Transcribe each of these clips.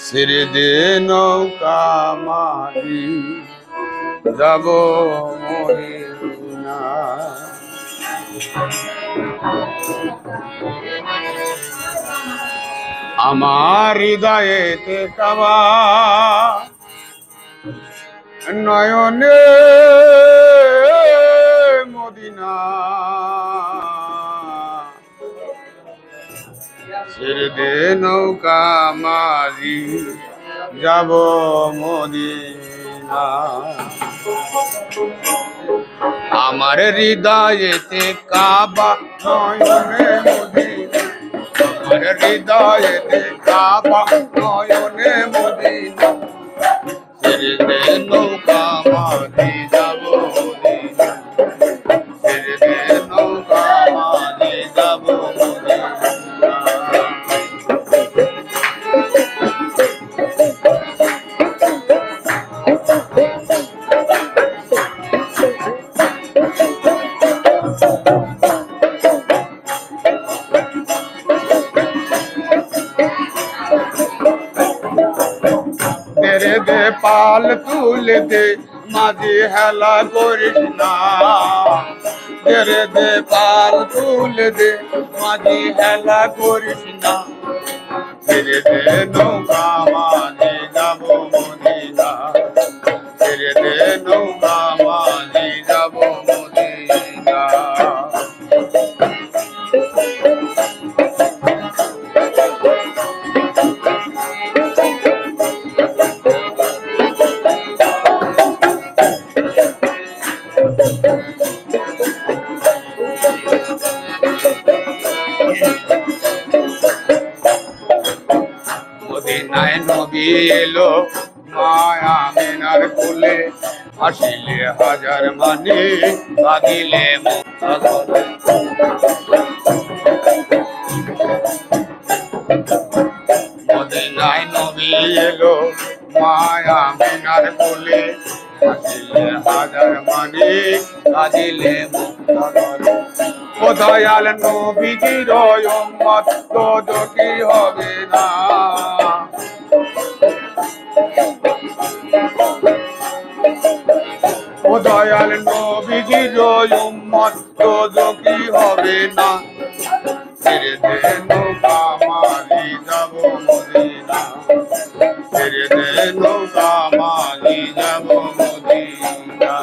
ছেড়ে দে নৌকা মাঝি যাব মদিনা। আমার হৃদয়েতে কাবা নয়নে মদিনা। ছেড়ে দে নৌকা মাঝি যাব মদিনা। আমার হৃদয়েতে কাবা নয়নে মদিনা। আমার হৃদয়েতে কাবা নয়নে মদিনা। ছেড়ে দে নৌকা মাঝি যাব মদিনা। ছেড়ে দে নৌকা মাঝি যাব মদিনা। तेरे दे पाल तुल दे माझी हेला करिस ना। तेरे दे पाल तुल दे माझी हेला करिस ना। तेरे दे नौका माझी जाबो मदिना। तेरे दे नौका माझी जाबो मदिना। মদিনায় নবী এলো মায়া মিনার কোলে। আসিলে হাজার মানে কাঁদিলে মদিনায় নবী এলো মায়া মিনার কোলে। আসিলে হাজার মানে কাঁদিলে ও দয়াল নবীজির উম্মত তো দুঃখী হবে না। ও দয়াল নবীজির উম্মত তো দুঃখী হবে না। ছেড়ে দে নৌকা মাঝি যাব মদিনা। ছেড়ে দে নৌকা মাঝি যাব মদিনা।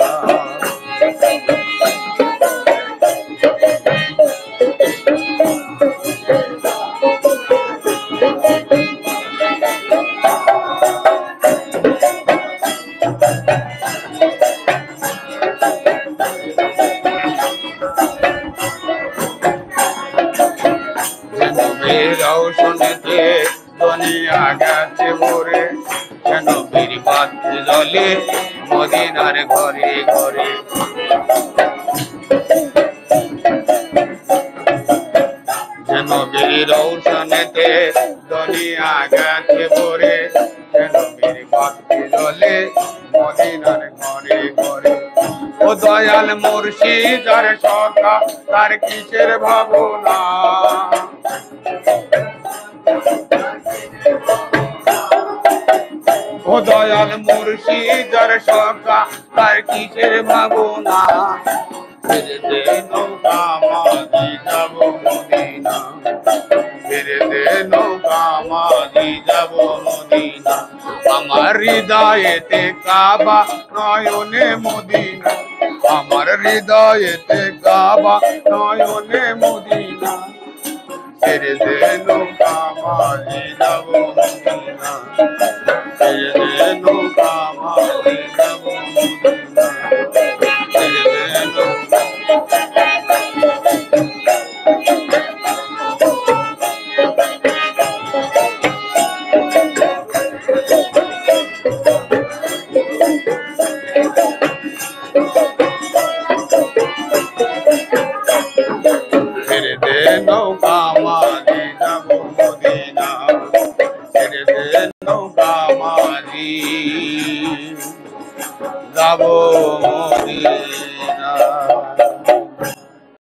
রৌশনীতে দুনিয়া গেছে ভরে। যেন বীর বাতি জ্বলে মদিনার ঘরে ঘরে। যেন বীর রৌশনীতে দুনিয়া গেছে ভরে। যেন বীর বাতি জ্বলে মদিনার ঘরে ঘরে। ও দয়াল মুর্শিদ আর সখা তার কিসের ভাবনা। ও দয়াল মুর্শিদ আর সখা তার কিসের ভাবনা। ছেড়ে দে নৌকা মাঝি যাব মদিনা। ছেড়ে দে নৌকা মাঝি যাব মদিনা। আমার হৃদয়েতে কাবা নয়নে মদিনা। আমার হৃদয়েতে কাবা নয়নে মদিনা। ছেড়ে দে নৌকা মাঝি যাব মদিনা। ছেড়ে দে নৌকা মাঝি